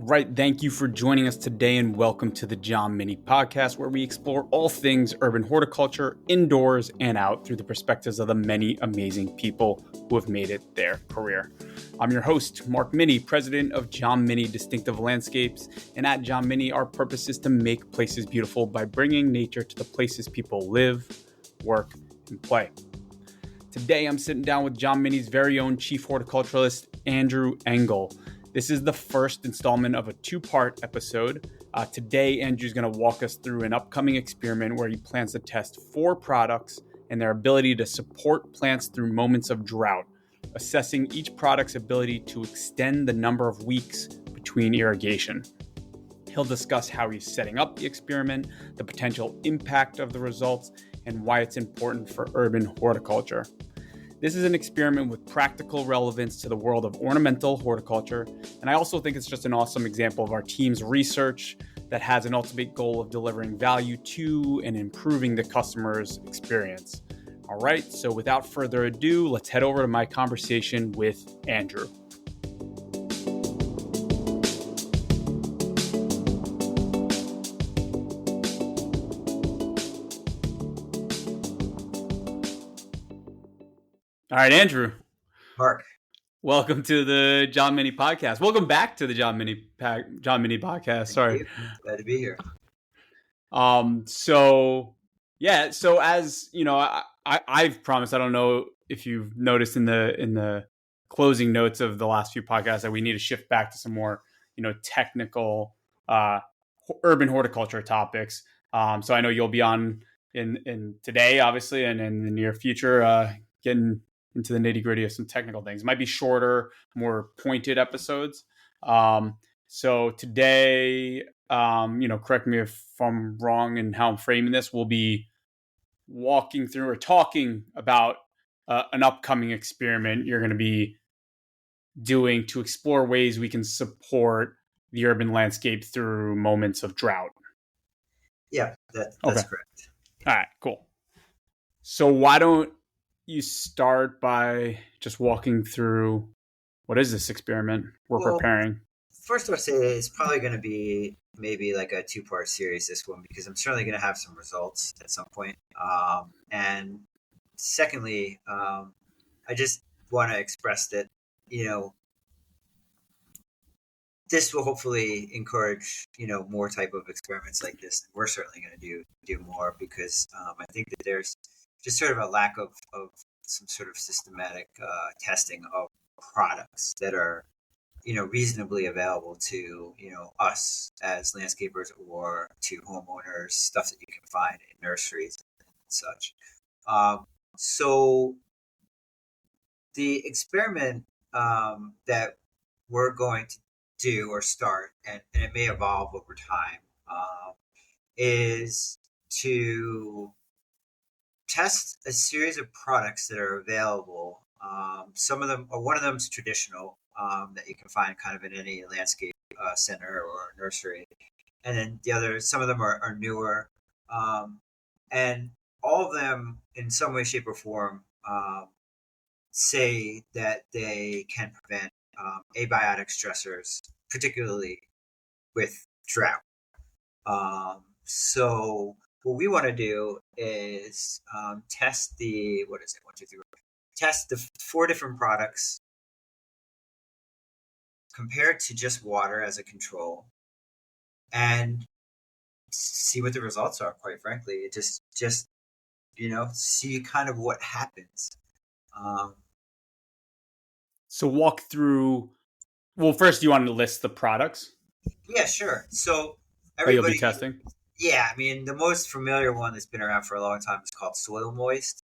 right, thank you for joining us today and welcome to the John Mini Podcast, where we explore all things urban horticulture, indoors and out, through the perspectives of the many amazing people who have made it their career. I'm your host, Mark Mini, president of John Mini Distinctive Landscapes, and at John Mini, our purpose is to make places beautiful by bringing nature to the places people live, work, and play. Today, I'm sitting down with John Mini's very own chief horticulturalist, Andrew Engel. This is the first installment of a two-part episode. Today, Andrew's going to walk us through an upcoming experiment where he plans to test 4 products and their ability to support plants through moments of drought, assessing each product's ability to extend the number of weeks between irrigation. He'll discuss how he's setting up the experiment, the potential impact of the results, and why it's important for urban horticulture. This is an experiment with practical relevance to the world of ornamental horticulture, and I also think it's just an awesome example of our team's research that has an ultimate goal of delivering value to and improving the customer's experience. All right, so without further ado, let's head over to my conversation with Andrew. All right, Andrew. Mark. Welcome to the John Mini Podcast. Welcome back to the John Mini Podcast. Sorry. Glad to be here. So as you know, I've promised, I don't know if you've noticed in the closing notes of the last few podcasts, that we need to shift back to some more, technical urban horticulture topics. So I know you'll be on in today, obviously, and in the near future, getting into the nitty gritty of some technical things. It might be shorter, more pointed episodes. So today, correct me if I'm wrong in how I'm framing this, we'll be walking through or talking about an upcoming experiment you're going to be doing to explore ways we can support the urban landscape through moments of drought. Yeah, that's okay. Correct. All right, cool. So why don't you start by just walking through what is this experiment we're preparing? First, I'll say it's probably going to be maybe like a 2-part series, this one, because I'm certainly going to have some results at some point. And secondly, I just want to express that, this will hopefully encourage, more type of experiments like this. We're certainly going to do more because I think that there's just sort of a lack of some sort of systematic testing of products that are, reasonably available to, us as landscapers or to homeowners, stuff that you can find in nurseries and such. So the experiment that we're going to do or start, and it may evolve over time, is to test a series of products that are available. Some of them, or one of them is traditional, that you can find kind of in any landscape center or nursery. And then some of them are newer. And all of them, in some way, shape, or form, say that they can prevent abiotic stressors, particularly with drought. So what we want to do is test test the 4 different products compared to just water as a control, and see what the results are. Quite frankly, just see kind of what happens. So walk through. Well, first, you want to list the products? Yeah, sure. So you'll be testing. Yeah, I mean, the most familiar one that's been around for a long time is called Soil Moist.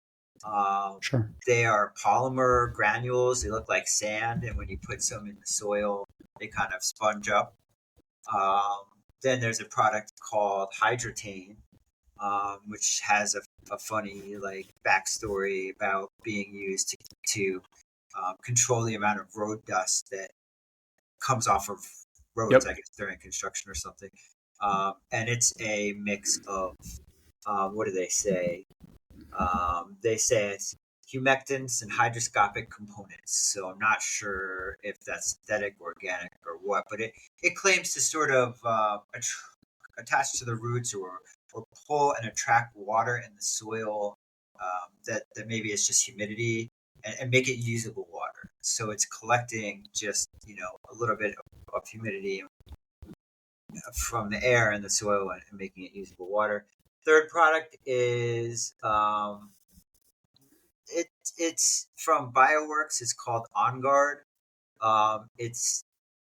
Sure. They are polymer granules. They look like sand, and when you put some in the soil, they kind of sponge up. Then there's a product called Hydrotane, which has a funny backstory about being used to control the amount of road dust that comes off of roads, I guess, during construction or something. And it's a mix of, what do they say? They say it's humectants and hygroscopic components. So I'm not sure if that's synthetic, organic, or what, but it claims to sort of attach to the roots or pull and attract water in the soil that maybe it's just humidity and make it usable water. So it's collecting just, a little bit of humidity from the air and the soil and making it usable water. Third product is it's from Bioworks. It's called On Guard. It's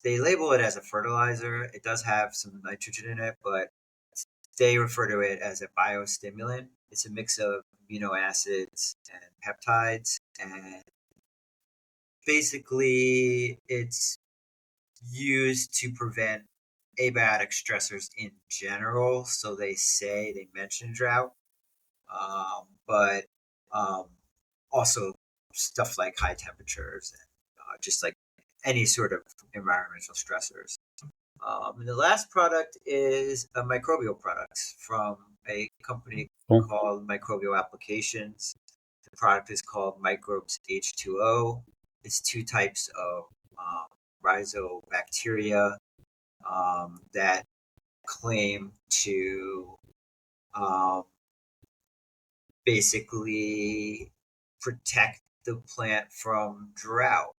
They label it as a fertilizer. It does have some nitrogen in it, but they refer to it as a biostimulant. It's a mix of amino acids and peptides, and basically it's used to prevent abiotic stressors in general. So they mention drought, but also stuff like high temperatures and just like any sort of environmental stressors. And the last product is a microbial product from a company called Microbial Applications. The product is called Microbes H2O. It's two types of rhizobacteria that claim to basically protect the plant from drought,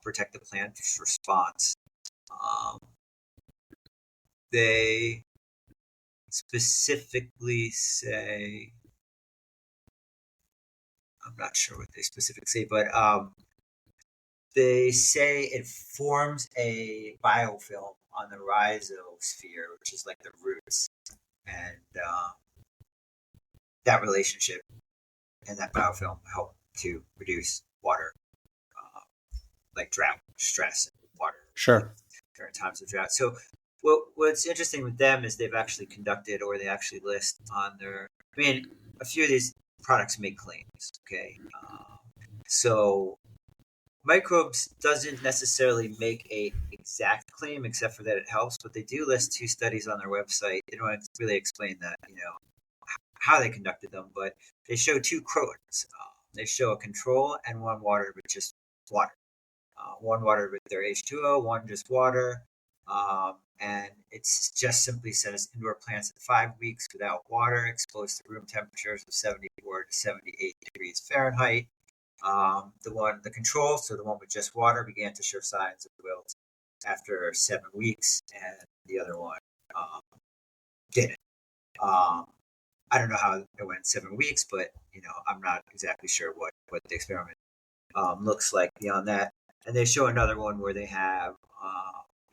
protect the plant's response. They specifically say, I'm not sure what they specifically say, but they say it forms a biofilm on the rhizosphere, which is like the roots, and that relationship and that biofilm help to reduce water, like drought, stress, and water. Sure. During times of drought. So what's interesting with them is they've actually conducted, or they actually list on their, a few of these products make claims. Okay. So microbes doesn't necessarily make a exact claim, except for that it helps, but they do list two studies on their website. They don't really explain that, how they conducted them, but they show two crotons. They show a control and one watered with just water. One watered with their H2O, one just water. And it's just simply says indoor plants at 5 weeks without water, exposed to room temperatures of 74 to 78 degrees Fahrenheit. The control, so the one with just water, began to show signs of wilt after 7 weeks, and the other one didn't. I don't know how it went 7 weeks, but I'm not exactly sure what the experiment looks like beyond that. And they show another one where they have,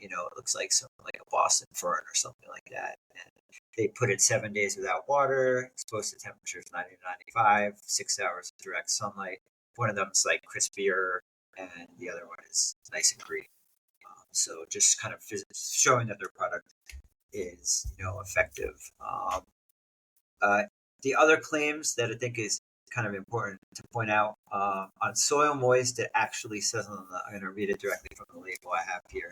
it looks like something like a Boston fern or something like that. And they put it 7 days without water, exposed to temperatures 90 to 95, 6 hours of direct sunlight. One of them is like crispier, and the other one is nice and green. So just kind of showing that their product is, effective. The other claims that I think is kind of important to point out, on soil moist, it actually says I'm going to read it directly from the label I have here.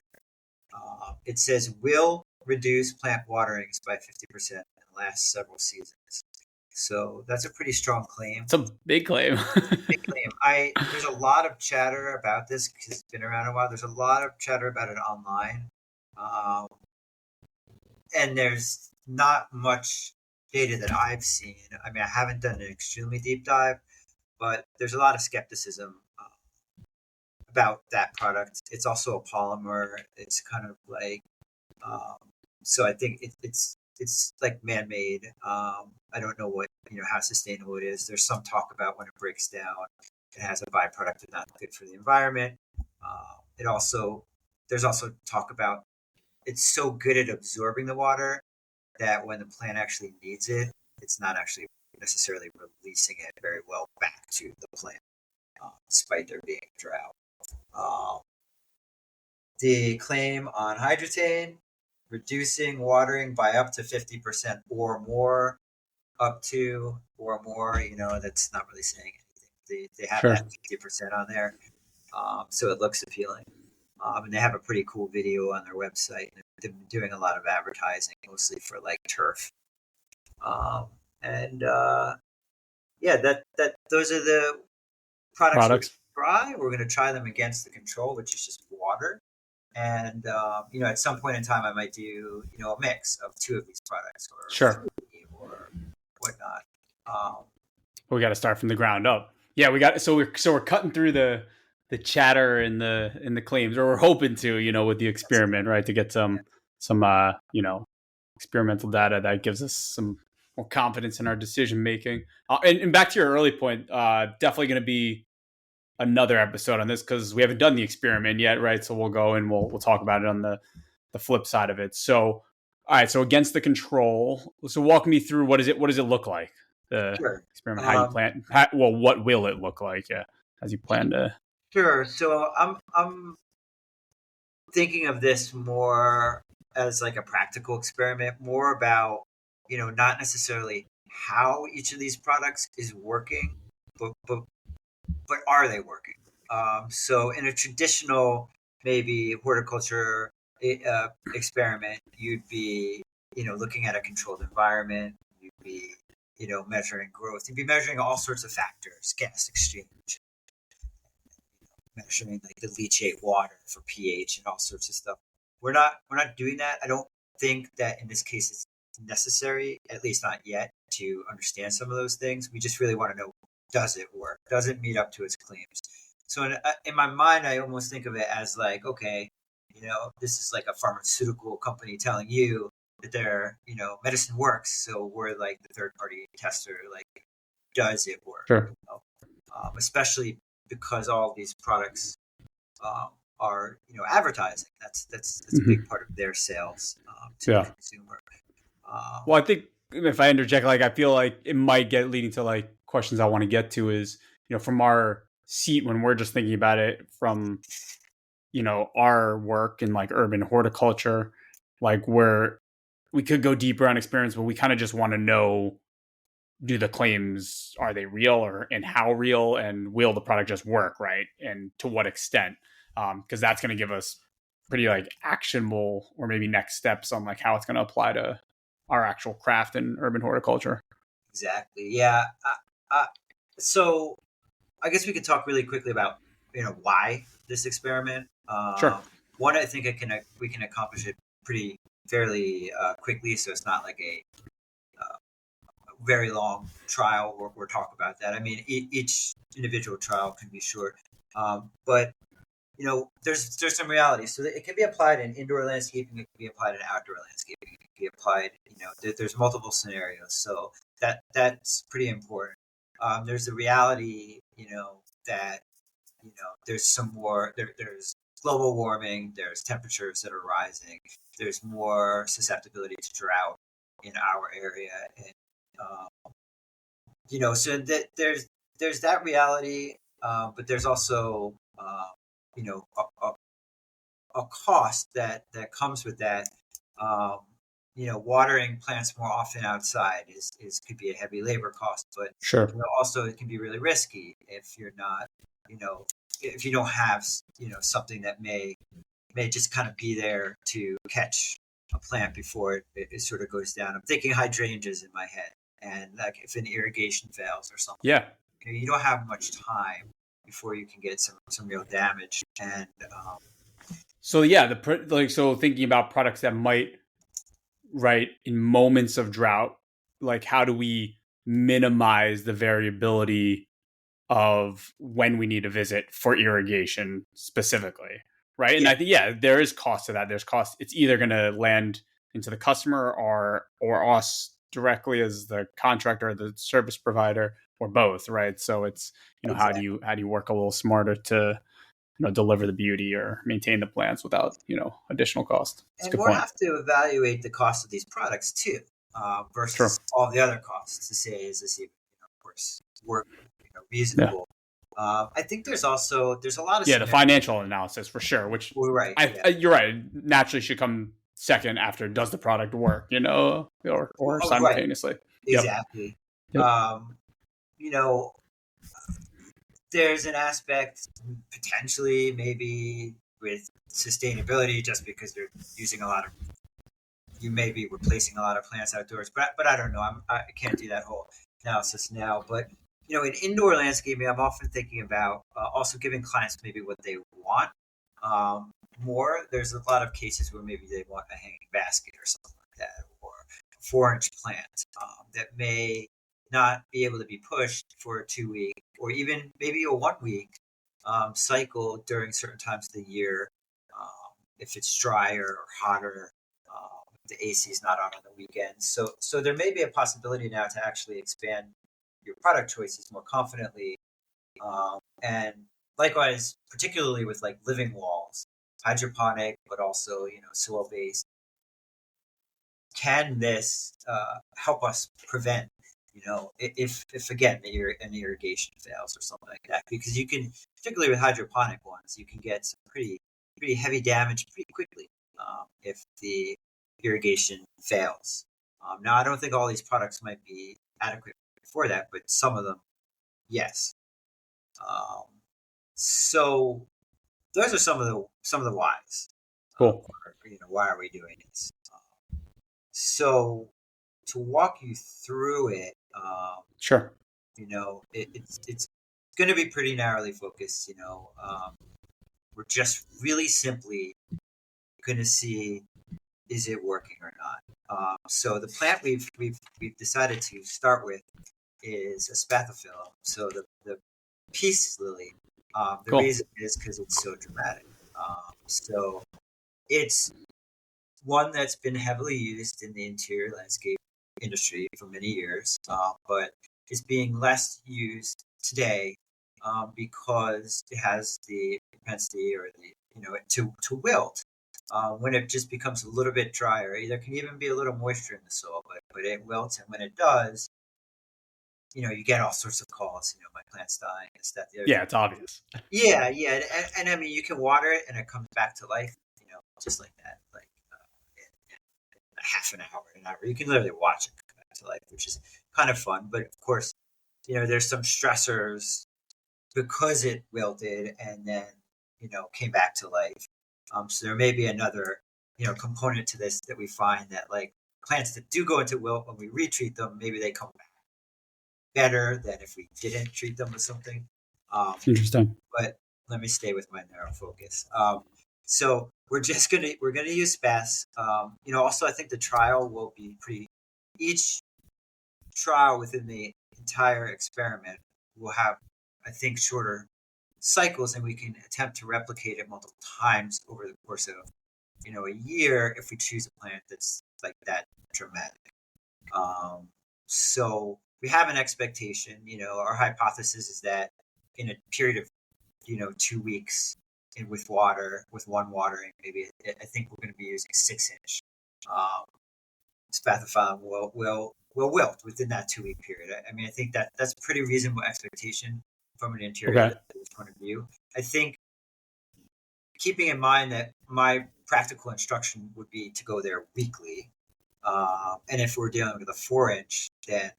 It says will reduce plant waterings by 50% and last several seasons. So that's a pretty strong claim. It's a big claim. Big claim. There's a lot of chatter about this because it's been around a while. There's a lot of chatter about it online, and there's not much data that I've seen. I haven't done an extremely deep dive, but there's a lot of skepticism about that product. It's also a polymer. It's kind of like, so I think it's like man-made. I don't know how sustainable it is. There's some talk about when it breaks down, it has a byproduct that's not good for the environment. There's also talk about it's so good at absorbing the water that when the plant actually needs it, it's not actually necessarily releasing it very well back to the plant, despite there being a drought. The claim on hydrotane, reducing watering by up to 50% or more, up to or more, that's not really saying anything. They have that 50% on there, so it looks appealing. And they have a pretty cool video on their website. They've been doing a lot of advertising, mostly for like turf. And yeah, that those are the products we're going Products. to try. We're going to try them against the control, which is just water. And at some point in time, I might do a mix of two of these products or Sure. three or whatnot. Um, We got to start from the ground up. Yeah, we got we're cutting through the chatter and the claims, or we're hoping to, with the that's experiment, right, to get yeah, some experimental data that gives us some more confidence in our decision making. And back to your early point, definitely going to be another episode on this because we haven't done the experiment yet, right? So we'll go and we'll talk about it on the flip side of it. So, all right. So against the control. So walk me through what is it? What does it look like? The sure. experiment. How you Um, plan? Well, what will it look like? Yeah, as you plan to. sure. So I'm thinking of this more as like a practical experiment, more about not necessarily how each of these products is working, but are they working? So in a traditional maybe horticulture experiment, you'd be looking at a controlled environment. You'd be measuring growth. You'd be measuring all sorts of factors, gas exchange, measuring like the leachate water for pH and all sorts of stuff. We're not doing that. I don't think that in this case it's necessary, at least not yet, to understand some of those things. We just really want to know, does it work? Does it meet up to its claims? So in my mind, I almost think of it as like, okay, this is like a pharmaceutical company telling you that their medicine works. So we're like the third party tester, like, does it work? Sure. Especially because all of these products are advertising. That's a big part of their sales to the Yeah. consumer. Well, I think if I interject, like I feel like it might get leading to like questions I want to get to is from our seat when we're just thinking about it from our work in like urban horticulture, like where we could go deeper on experience, but we kind of just want to know, do the claims, are they real, or and how real, and will the product just work, right, and to what extent, because that's going to give us pretty like actionable or maybe next steps on like how it's going to apply to our actual craft in urban horticulture. Exactly. Yeah. So I guess we could talk really quickly about why this experiment. Sure. One, I think we can accomplish it pretty fairly quickly, so it's not like a very long trial. We're talking about that. I mean, each individual trial can be short, but there's some reality. So it can be applied in indoor landscaping. It can be applied in outdoor landscaping. It can be applied. There's multiple scenarios. So that's pretty important. There's the reality, that there's some more. There's global warming. There's temperatures that are rising. There's more susceptibility to drought in our area, and so that there's that reality, but there's also a cost that comes with that. Um, watering plants more often outside is could be a heavy labor cost, but Sure. also it can be really risky if you're not, you know, if you don't have something that may just kind of be there to catch a plant before it sort of goes down. I'm thinking hydrangeas in my head, and like if an irrigation fails or something, Yeah. you don't have much time before you can get some real damage. And So yeah, so thinking about products that might, right, in moments of drought, like how do we minimize the variability of when we need to visit for irrigation specifically, right? And yeah, I think there is cost to that. There's cost. It's either going to land into the customer or us directly as the contractor or the service provider, or both, right? So it's how do exactly. you work a little smarter to deliver the beauty or maintain the plants without additional cost. It's a And good we'll point. have to evaluate the cost of these products too, versus Sure. all the other costs to say, is this even, of course, work, Yeah. reasonable. I think there's a lot of Yeah, the scenarios. financial analysis for sure, which We're right. Yeah. you're right, naturally should come second after does the product work, or Oh, right. simultaneously. Yep. Exactly. Yep. Um, you know, there's an aspect potentially maybe with sustainability, just because they're using a lot of, you may be replacing a lot of plants outdoors, but I don't know. I can't do that whole analysis now. But in indoor landscaping, I'm often thinking about also giving clients maybe what they want more. There's a lot of cases where maybe they want a hanging basket or something like that, or a 4-inch plant that may not be able to be pushed for a 2 week or even maybe a 1 week cycle during certain times of the year. If it's drier or hotter, the AC is not on the weekends. So there may be a possibility now to actually expand your product choices more confidently. And likewise, particularly with like living walls, hydroponic, but also, soil based, can this help us prevent, if again, an irrigation fails or something like that? Because you can, particularly with hydroponic ones, you can get some pretty heavy damage pretty quickly if the irrigation fails. Now, I don't think all these products might be adequate for that, but some of them, yes. Um, so those are some of the whys. Cool. Why are we doing this? So to walk you through it, Sure. it's going to be pretty narrowly focused. We're just really simply going to see, is it working or not. So the plant we've decided to start with is a spathiphyllum. So the peace lily. The Cool. reason is because it's so dramatic. So it's one that's been heavily used in the interior landscape industry for many years, but is being less used today because it has the propensity or to wilt. When it just becomes a little bit drier, there can even be a little moisture in the soil, but it wilts, and when it does, you get all sorts of calls. My plant's dying. It's that the other Yeah, thing. it's obvious. Yeah, and I mean, you can water it, and it comes back to life. Just like that, like in a half an hour. You can literally watch it come back to life, which is kind of fun. But of course, there's some stressors because it wilted and then came back to life. So there may be another component to this that we find that like plants that do go into wilt, when we retreat them, maybe they come back better than if we didn't treat them with something. Interesting. But let me stay with my narrow focus. So we're gonna use SPAS. Also I think the trial will be pretty. Each trial within the entire experiment will have, I think, shorter cycles, and we can attempt to replicate it multiple times over the course of a year if we choose a plant that's like that dramatic. So we have an expectation. Our hypothesis is that in a period of 2 weeks with one watering, maybe I think we're going to be using 6-inch spathiphyllum will wilt within that 2 week period. I mean, I think that's a pretty reasonable expectation from an interior point of view. I think keeping in mind that my practical instruction would be to go there weekly, and if we're dealing with a 4-inch, then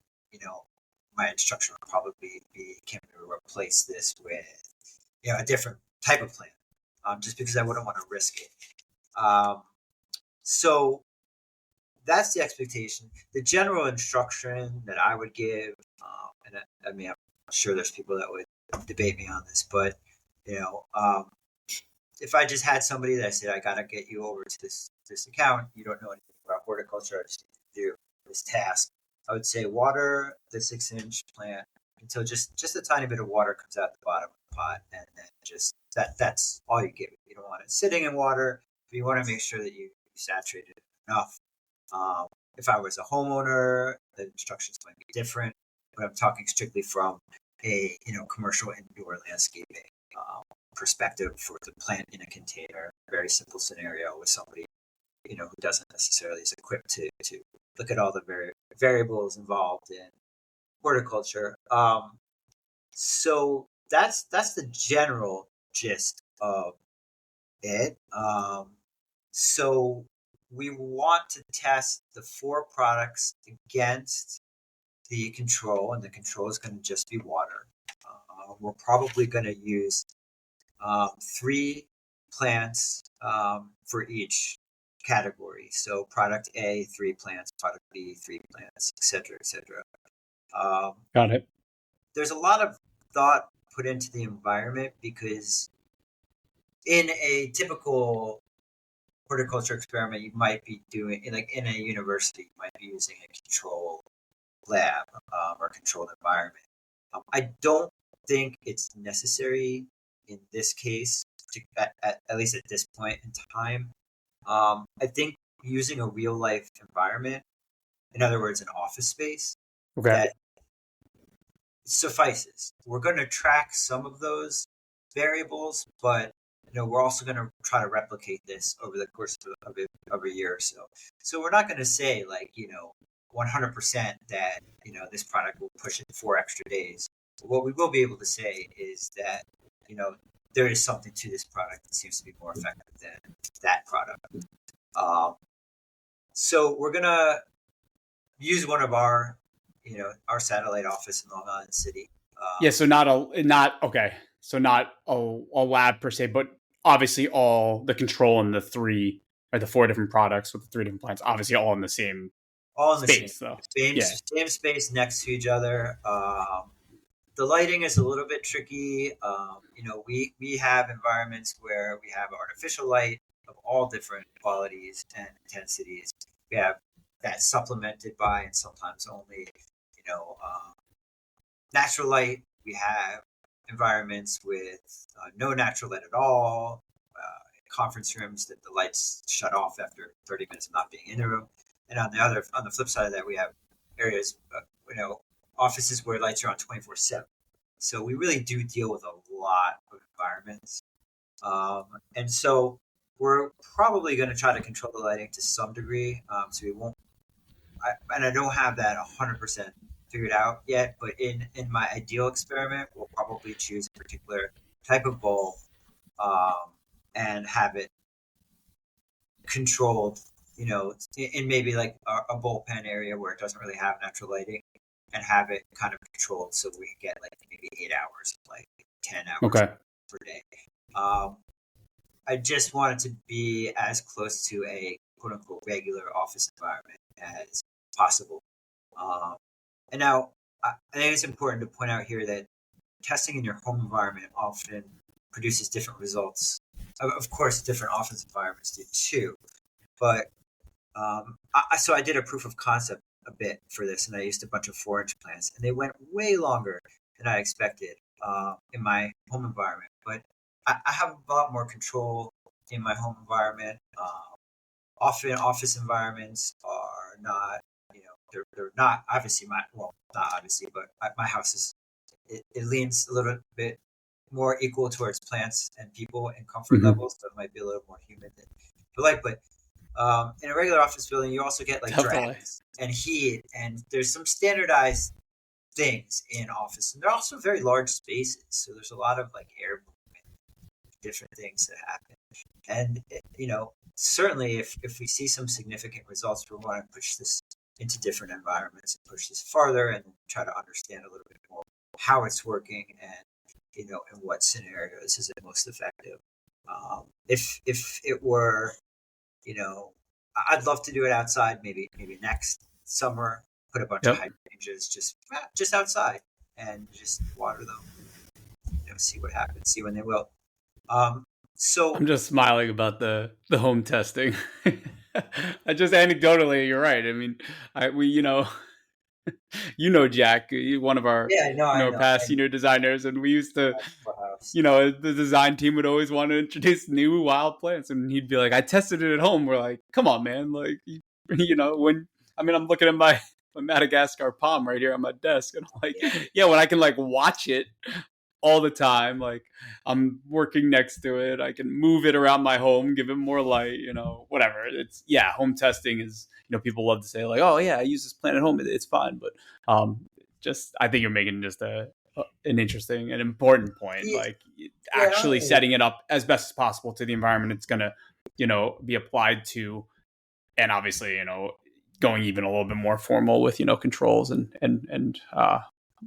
my instruction would probably be, can we replace this with a different type of plant, just because I wouldn't want to risk it. So that's the expectation. The general instruction that I would give, and I mean, I'm sure there's people that would debate me on this, but if I just had somebody that said, I gotta get you over to this account, you don't know anything about horticulture, I just need to do this task, I would say water the 6-inch plant until just a tiny bit of water comes out the bottom of the pot, and then just that's all you give it. You don't want it sitting in water, but you want to make sure that you saturate it enough. If I was a homeowner, the instructions might be different, but I'm talking strictly from a commercial indoor landscaping perspective for the plant in a container. Very simple scenario with somebody who doesn't necessarily is equipped to look at all the variables involved in horticulture. So that's the general gist of it. So we want to test the 4 products against the control, and the control is going to just be water. We're probably going to use 3 plants for each category. So product A, 3 plants, product B, 3 plants, etc., etc. Got it. there's a lot of thought put into the environment, because in a typical horticulture experiment, you might be doing, like in a university, you might be using a control lab or controlled environment. I don't think it's necessary in this case, at least at this point in time. I think using a real life environment, in other words, an office space, Okay. that suffices. We're going to track some of those variables, but we're also going to try to replicate this over the course of a year or so. So we're not going to say 100% that this product will push it 4 extra days. But what we will be able to say is that there is something to this product that seems to be more effective than that product. So we're going to use one of our satellite office in Long Island City. So not a lab per se, but obviously all the control in the 3 or the 4 different products with the 3 different plants, obviously all in the same space, though. Same space next to each other. The lighting is a little bit tricky. We have environments where we have artificial light of all different qualities and intensities. We have that supplemented by, and sometimes only, natural light. We have environments with no natural light at all. Conference rooms that the lights shut off after 30 minutes of not being in the room. And on the flip side of that, we have areas, offices where lights are on 24/7. So we really do deal with a lot of environments. And so we're probably going to try to control the lighting to some degree. So we won't, I don't have that 100% figured out yet, but in my ideal experiment, we'll probably choose a particular type of bulb and have it controlled, in maybe like a bullpen area where it doesn't really have natural lighting, and have it kind of controlled so we get like maybe 8 hours, like 10 hours per day. I just want it to be as close to a quote unquote regular office environment as possible. And now I think it's important to point out here that testing in your home environment often produces different results. Of course, different office environments do too. But so I did a proof of concept a bit for this, and I used a bunch of 4-inch plants, and they went way longer than I expected in my home environment. But I have a lot more control in my home environment. Often office environments are not, they're not obviously not obviously, but my house is, it leans a little bit more equal towards plants and people and comfort levels, so it might be a little more humid than you like. But in a regular office building, you also get like drafts and heat, and there's some standardized things in office, and they're also very large spaces, so there's a lot of like air movement, different things that happen. And certainly if we see some significant results, we want to push this into different environments and push this farther and try to understand a little bit more how it's working, and in what scenarios is it most effective. If it were, I'd love to do it outside, maybe next summer, put a bunch of hydrangeas just outside and just water them, see what happens, see when they will. So I'm just smiling about the home testing. I just anecdotally, you're right. I mean, Jack, one of our past senior designers, and we used to, the design team would always want to introduce new wild plants, and he'd be like, "I tested it at home." We're like, "Come on, man!" Like, I'm looking at my Madagascar palm right here on my desk, and I'm like, when I can like watch it all the time, like I'm working next to it, I can move it around my home, give it more light, whatever. It's home testing is, people love to say like, "Oh yeah, I use this plant at home, it's fine," but I think you're making just an interesting and important point, actually setting it up as best as possible to the environment it's gonna be applied to, and obviously going even a little bit more formal with controls and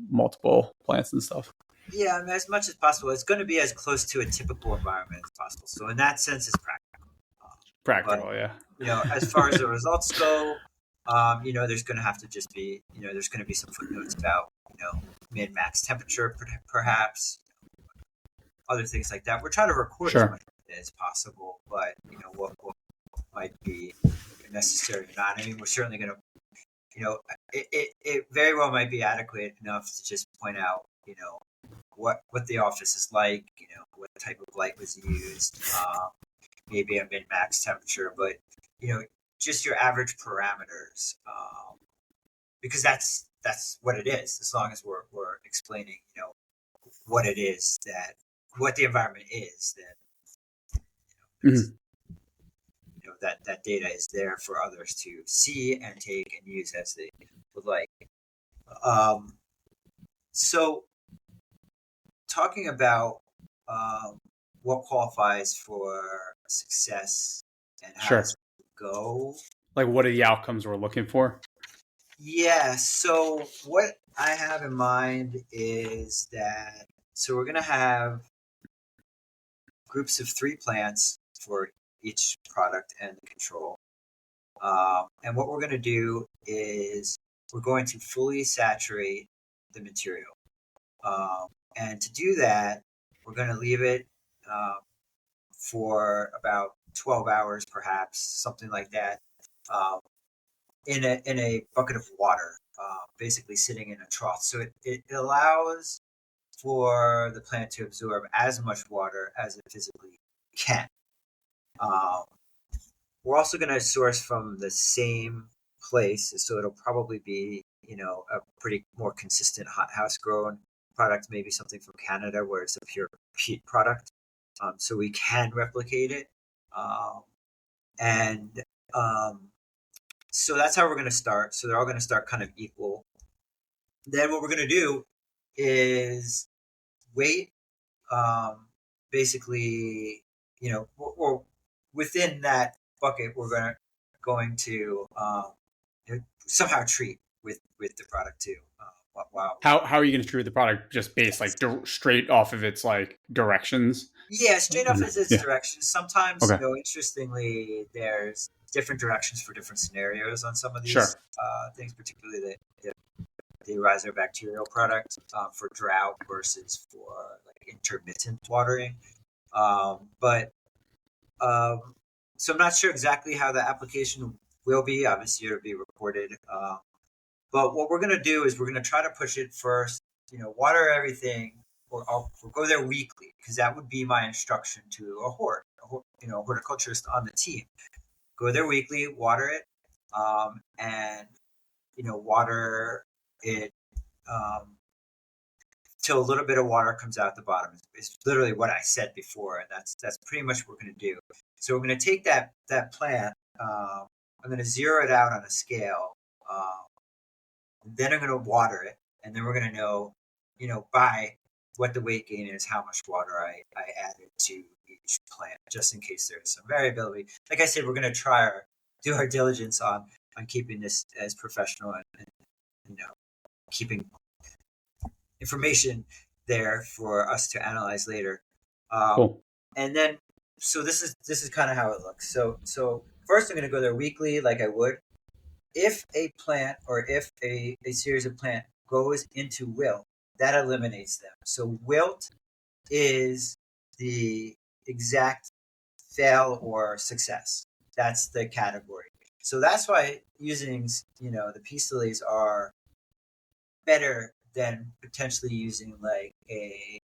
multiple plants and stuff. Yeah, I mean, as much as possible, it's going to be as close to a typical environment as possible. So in that sense, it's practical. But, as far as the results go, there's going to have to just be, there's going to be some footnotes about, min-max temperature, perhaps, other things like that. We're trying to record as Sure. much as possible, but what might be necessary or not. I mean, we're certainly going to, it very well might be adequate enough to just point out, what the office is like, what type of light was used, maybe a min-max temperature, but just your average parameters, because that's what it is. As long as we're explaining, what it is what the environment is, Mhm. That data is there for others to see and take and use as they would like. So talking about what qualifies for success and how Sure. does it go? Like, what are the outcomes we're looking for? Yeah, so what I have in mind is that, so we're going to have groups of 3 plants for each product and the control. And what we're going to do is we're going to fully saturate the material. And to do that, we're going to leave it for about 12 hours, perhaps, something like that, in a bucket of water, basically sitting in a trough. So it allows for the plant to absorb as much water as it physically can. We're also going to source from the same place, so it'll probably be, a pretty more consistent hothouse grown product, maybe something from Canada where it's a pure peat product, so we can replicate it. And so that's how we're going to start. So they're all going to start kind of equal. Then what we're going to do is wait, basically, or within that bucket, we're going to somehow treat with the product too. Wow. How are you going to treat the product? Just based like straight off of its like directions? Yeah, straight off its Yeah. directions. Sometimes, Okay. interestingly, there's different directions for different scenarios on some of these Sure. things, particularly the riser bacterial product, for drought versus for like intermittent watering. But so I'm not sure exactly how the application will be. Obviously, it'll be recorded. But what we're going to do is we're going to try to push it first, water everything, or we'll go there weekly, because that would be my instruction to a horticulturist on the team. Go there weekly, water it, and, water it till a little bit of water comes out the bottom. It's literally what I said before, and that's pretty much what we're going to do. So we're going to take that plant, I'm going to zero it out on a scale, then I'm going to water it, and then we're going to know, by what the weight gain is, how much water I added to each plant, just in case there's some variability. Like I said, we're going to do our diligence on keeping this as professional and keeping information there for us to analyze later. Cool. And then, so this is kind of how it looks. So first I'm going to go there weekly, like I would. If a plant or if a series of plant goes into wilt, that eliminates them. So wilt is the exact fail or success. That's the category. So that's why using, the peace lilies are better than potentially using like a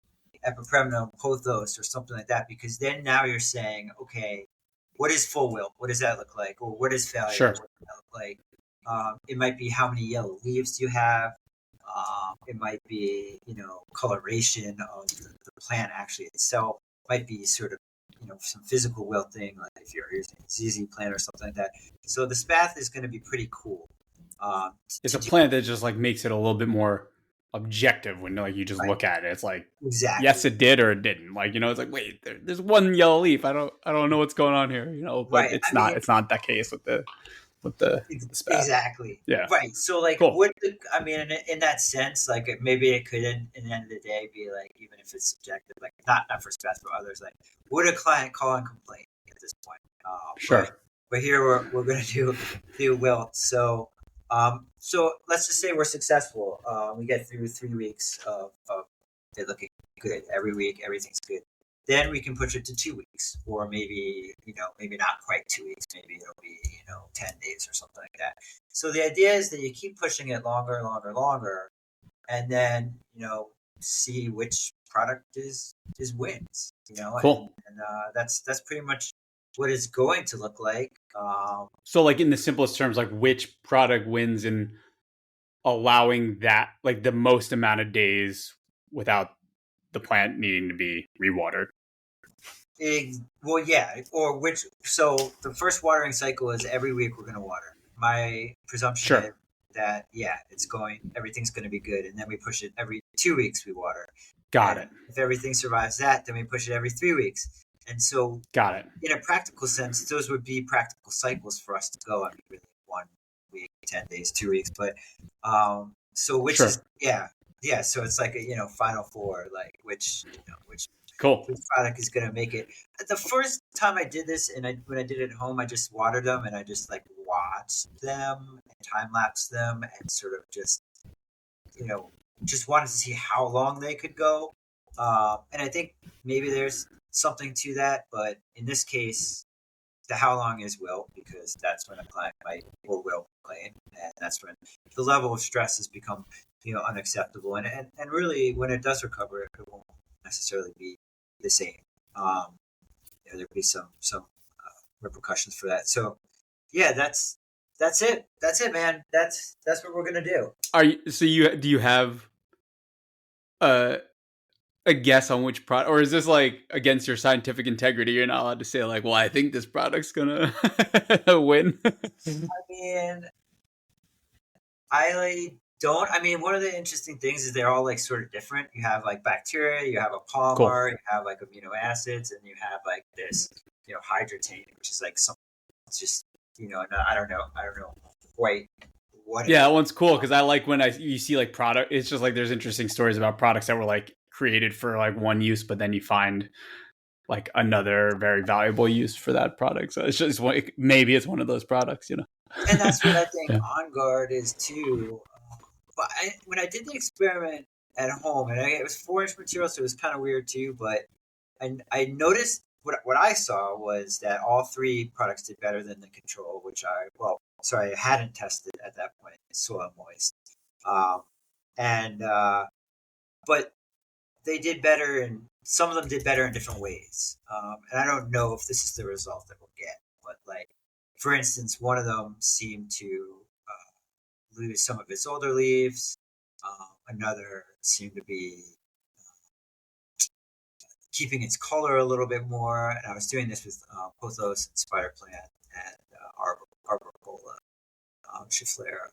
epipremnum pothos or something like that, because then now you're saying, okay, what is full wilt? What does that look like? Or what is failure? Sure. What does that look like? It might be how many yellow leaves do you have. It might be, coloration of the plant actually itself. It might be sort of, some physical wilting, like if you're using a ZZ plant or something like that. So the spath is going to be pretty cool. It's a plant that just like makes it a little bit more objective when like you just look at it. It's like, exactly. yes, it did or it didn't. Like, it's like, wait, there's one yellow leaf. I don't know what's going on here. But right. It's not that case with the spath. Exactly. Yeah. Right. So like, cool. In that sense, like maybe it could, in the end of the day, be like, even if it's subjective, like not for spath, but others, like, would a client call and complain at this point? Sure. But here we're going to do wilt. So So let's just say we're successful. We get through 3 weeks of it looking good every week. Everything's good. Then we can push it to 2 weeks, or maybe maybe not quite 2 weeks. Maybe it'll be 10 days or something like that. So the idea is that you keep pushing it longer and longer and longer, and then see which product is wins. Cool. And that's pretty much what it's going to look like. So like in the simplest terms, like which product wins in allowing that like the most amount of days without the plant needing to be rewatered. Well, yeah, or which. So the first watering cycle is every week we're going to water. My presumption is that everything's going to be good, and then we push it every 2 weeks. We water. Got it. If everything survives that, then we push it every 3 weeks. And so, got it. In a practical sense, those would be practical cycles for us to go. I mean, really, 1 week, 10 days, 2 weeks, but so which is yeah. So it's like a final four, like which cool. Which product is going to make it. The first time I did this, and when I did it at home, I just watered them and I just like watched them and time lapsed them and sort of just just wanted to see how long they could go. And I think maybe there's something to that, but in this case, the how long is will, because that's when a client might or will complain, and that's when the level of stress has become unacceptable, and really when it does recover, it won't necessarily be the same. There'll be some repercussions for that. So yeah, that's it, man. That's what we're gonna do. Do you have a guess on which product, or is this like against your scientific integrity? You're not allowed to say like, well, I think this product's gonna win. I mean, I don't. I mean, one of the interesting things is they're all like sort of different. You have like bacteria, you have a polymer, cool. You have like amino acids, and you have like this, hydrotane, which is like something. It's just I don't know quite what. Yeah, that one's cool because I like when you see like product. It's just like there's interesting stories about products that were like created for like one use, but then you find like another very valuable use for that product. So it's just maybe it's one of those products, And that's what I think On Guard is too. But when I did the experiment at home, and it was 4-inch material, so it was kind of weird too. But I noticed what I saw was that all 3 products did better than the control, which I hadn't tested at that point. Soil moist, but they did better, and some of them did better in different ways. And I don't know if this is the result that we'll get, but like, for instance, one of them seemed to lose some of its older leaves. Another seemed to be keeping its color a little bit more. And I was doing this with pothos and spider plant and arboricola, schiflera.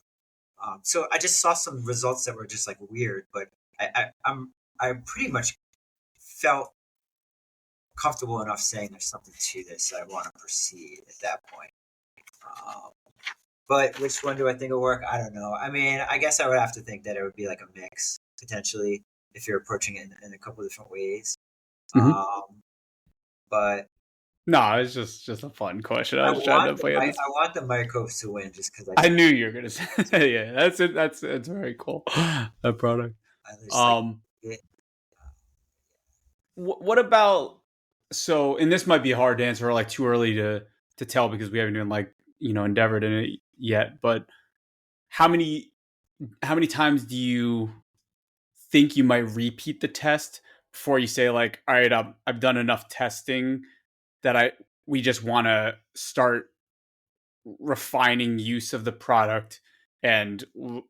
So I just saw some results that were just like weird, but I pretty much felt comfortable enough saying there's something to this. I want to proceed at that point. But which one do I think will work? I don't know. I mean, I guess I would have to think that it would be like a mix, potentially, if you're approaching it in a couple of different ways. Mm-hmm. But no, it's just a fun question. I was trying to play. I want the microbes to win just because I knew you were gonna say. Yeah, that's it. That's very cool. That product. What about? So, and this might be hard to answer, or like too early to tell because we haven't even like endeavored in it yet. But how many times do you think you might repeat the test before you say like, all right, I've done enough testing that we just want to start refining use of the product and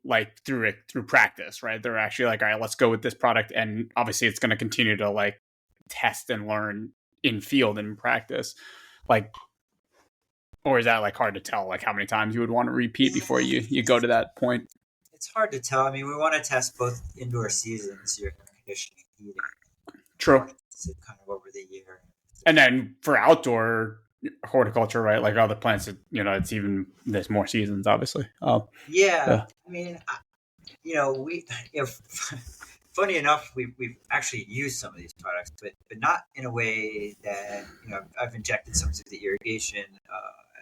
like through practice, right? They're actually like, all right, let's go with this product, and obviously it's going to continue to like test and learn in field and practice, like, or is that like hard to tell, like how many times you would want to repeat before you go to that point? It's hard to tell. I mean, we want to test both indoor seasons, your conditioning, heating. True. Kind of over the year. And then for outdoor horticulture, right? Like other plants, it's even there's more seasons, obviously. Yeah. I mean, funny enough, we've actually used some of these products, but not in a way that I've injected some of the irrigation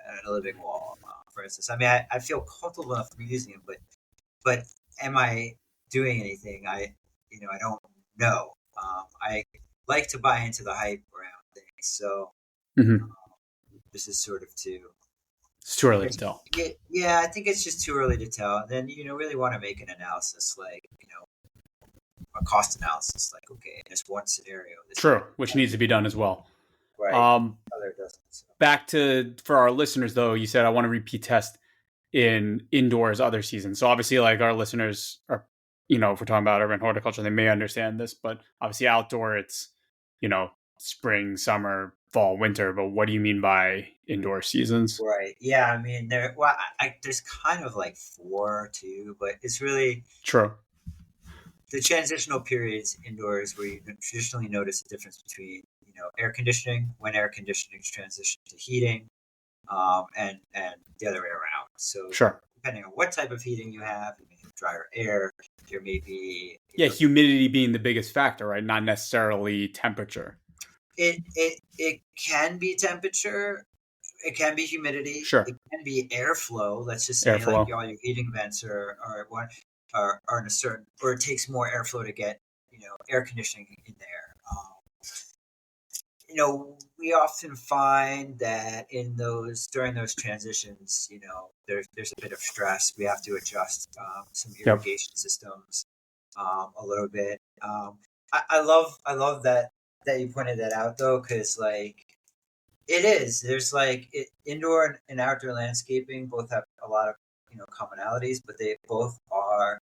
and a living wall for instance. I mean, I feel comfortable enough using it, but am I doing anything? I don't know. I like to buy into the hype around things, so Mm-hmm. this is sort of to. It's too early to tell. Yeah, I think it's just too early to tell. And then really want to make an analysis, like a cost analysis, like okay, in this one scenario, True, which needs to be done as well. right? Other doesn't. So. Back to for our listeners though, you said I want to repeat test in indoors other seasons. So obviously, like our listeners are, if we're talking about urban horticulture, they may understand this, but obviously outdoor, it's spring, summer, fall, winter. But what do you mean by indoor seasons? Right. Yeah. I mean, there's kind of like 4 too, but it's really true. The transitional periods indoors where you traditionally notice the difference between air conditioning, when air conditioning transition to heating, and the other way around. So sure. Depending on what type of heating you have, you may have drier air. There may be humidity being the biggest factor, right? Not necessarily temperature. It can be temperature. It can be humidity. Sure. It can be airflow. Let's just say like all your heating vents are in a certain, or it takes more airflow to get air conditioning in there. We often find that during those transitions, there's a bit of stress. We have to adjust some irrigation systems a little bit. I love that you pointed that out though, because like it is. There's like indoor and outdoor landscaping both have a lot of commonalities, but they both are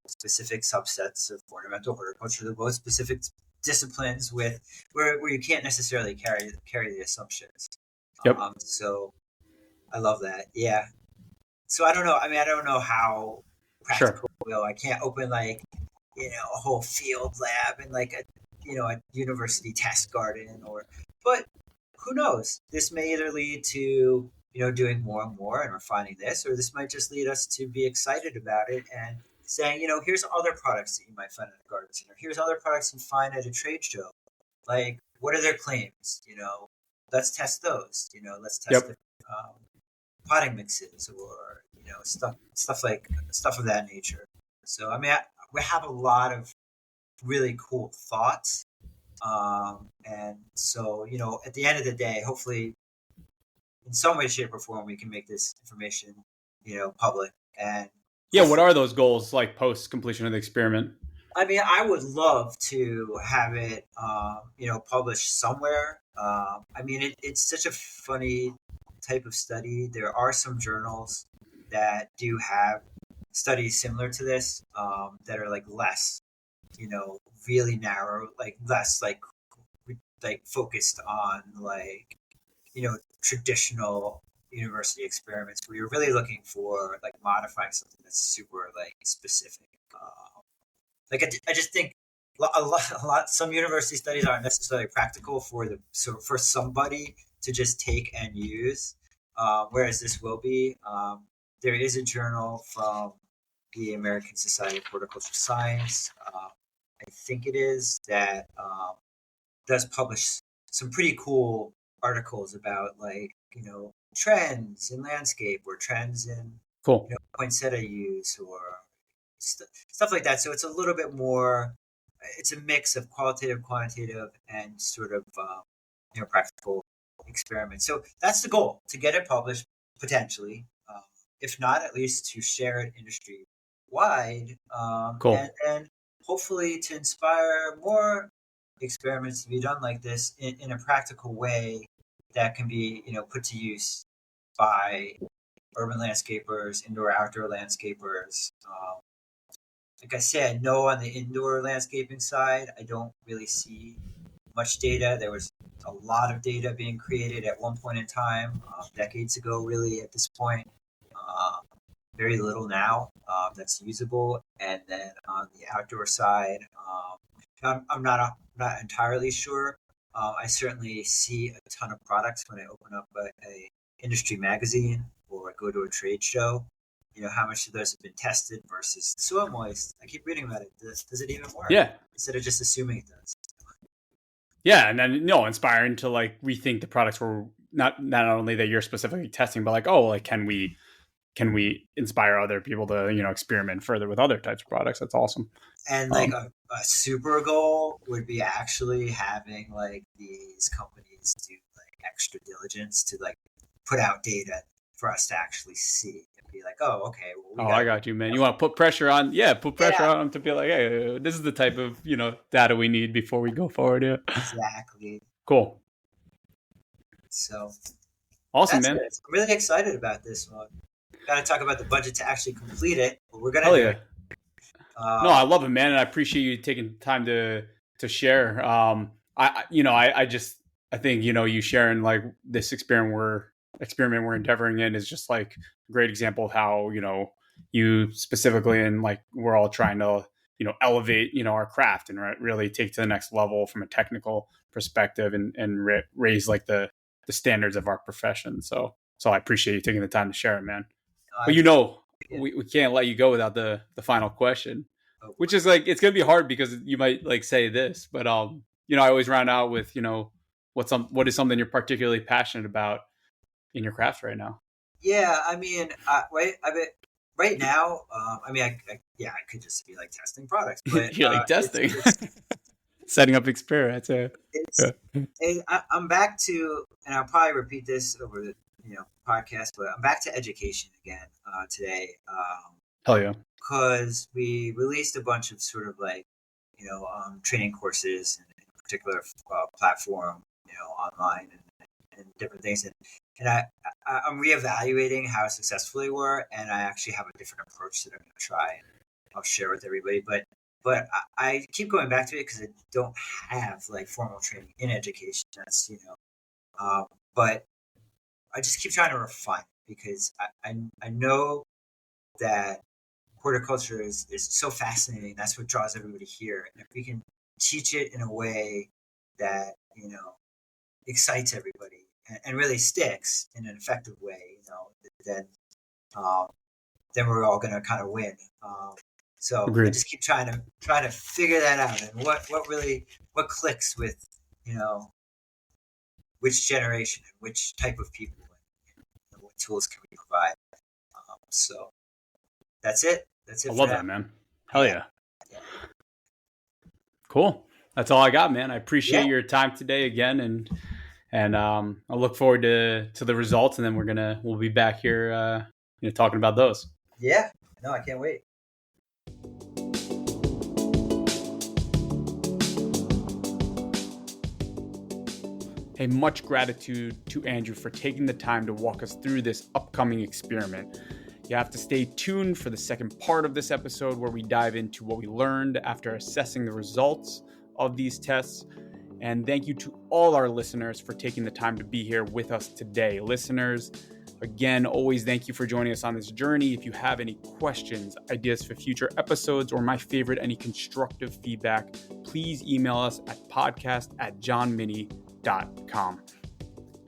specific subsets of ornamental horticulture. They're both specific disciplines with where you can't necessarily carry the assumptions. Yep. So I love that. Yeah. So I don't know. I mean, I don't know how practical it will. I can't open like a whole field lab and like a university test garden but who knows? This may either lead to doing more and more and refining this, or this might just lead us to be excited about it and saying, here's other products that you might find in a garden center. Here's other products you find at a trade show. Like, what are their claims? Let's test those. Let's test the potting mixes or stuff of that nature. So I mean, we have a lot of really cool thoughts, and so at the end of the day, hopefully, in some way, shape, or form, we can make this information public and. Yeah, what are those goals like post completion of the experiment? I mean, I would love to have it, published somewhere. I mean, it's such a funny type of study. There are some journals that do have studies similar to this that are like less, really narrow, like less like focused on like, traditional university experiments where you're really looking for like modifying something that's super like specific. I just think a lot some university studies aren't necessarily practical for somebody to just take and use, whereas this will be. There is a journal from the American Society of Horticultural Science, I think it is, that does publish some pretty cool articles about like trends in landscape or trends in poinsettia use or stuff like that. So it's a little bit more. It's a mix of qualitative, quantitative, and sort of practical experiments. So that's the goal, to get it published potentially, if not at least to share it industry wide, and hopefully to inspire more experiments to be done like this in a practical way that can be put to use by urban landscapers, indoor outdoor landscapers. Like I said, no, on the indoor landscaping side, I don't really see much data. There was a lot of data being created at one point in time, decades ago, really, at this point. Very little now that's usable. And then on the outdoor side, I'm not entirely sure. I certainly see a ton of products when I open up a industry magazine or go to a trade show. How much of those have been tested versus soil moist. I keep reading about it. Does it even work? Yeah. Instead of just assuming it does. Yeah, and then inspiring to like rethink the products we're not only that you're specifically testing, but like, oh, like can we inspire other people to, experiment further with other types of products? That's awesome. And like a super goal would be actually having like these companies do like extra diligence to like put out data for us to actually see and be like, oh, okay, well, I got you, man. You want to put pressure on, on them to be like, hey, this is the type of, data we need before we go forward. Yeah. Exactly. Cool. So awesome, man. It. I'm really excited about this one. Got to talk about the budget to actually complete it, but we're gonna do it. No, I love it, man, and I appreciate you taking time to share. I think you sharing like this experiment we're endeavoring in is just like a great example of how you specifically, and like we're all trying to elevate our craft and really take to the next level from a technical perspective and raise like the standards of our profession. So I appreciate you taking the time to share it, man. But we can't let you go without the final question, which is like, it's going to be hard because you might like say this, but I always round out with, what is something you're particularly passionate about in your craft right now? Yeah, I mean, right now, I could just be like testing products, but you're like testing, setting up experiments. I'm back to, and I'll probably repeat this over the podcast, but I'm back to education again today. Hell yeah! Because we released a bunch of sort of like training courses, in a particular platform, online and different things, and I'm reevaluating how successful they were, and I actually have a different approach that I'm going to try, and I'll share with everybody. But I keep going back to it because I don't have like formal training in education. That's but I just keep trying to refine it because I know that horticulture is so fascinating. That's what draws everybody here. And if we can teach it in a way that excites everybody and really sticks in an effective way, then we're all going to kind of win. So Agreed. I just keep trying to figure that out, and what clicks with which generation and which type of people, and what tools can we provide. So that's it. I love that, man. Hell yeah. Cool. That's all I got, man. I appreciate your time today again, and I look forward to the results, and then we'll be back here talking about those. Yeah. No, I can't wait. Hey, much gratitude to Andrew for taking the time to walk us through this upcoming experiment. You have to stay tuned for the second part of this episode where we dive into what we learned after assessing the results of these tests. And thank you to all our listeners for taking the time to be here with us today. Listeners, again, always thank you for joining us on this journey. If you have any questions, ideas for future episodes, or my favorite, any constructive feedback, please email us at podcast@johnmini.com.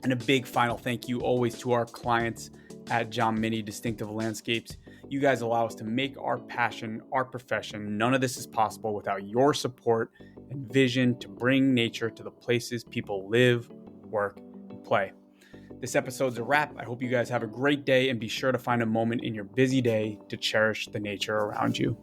And a big final thank you always to our clients at John Mini Distinctive Landscapes. You guys allow us to make our passion our profession. None of this is possible without your support and vision to bring nature to the places people live, work, and play. This episode's a wrap. I hope you guys have a great day, and be sure to find a moment in your busy day to cherish the nature around you.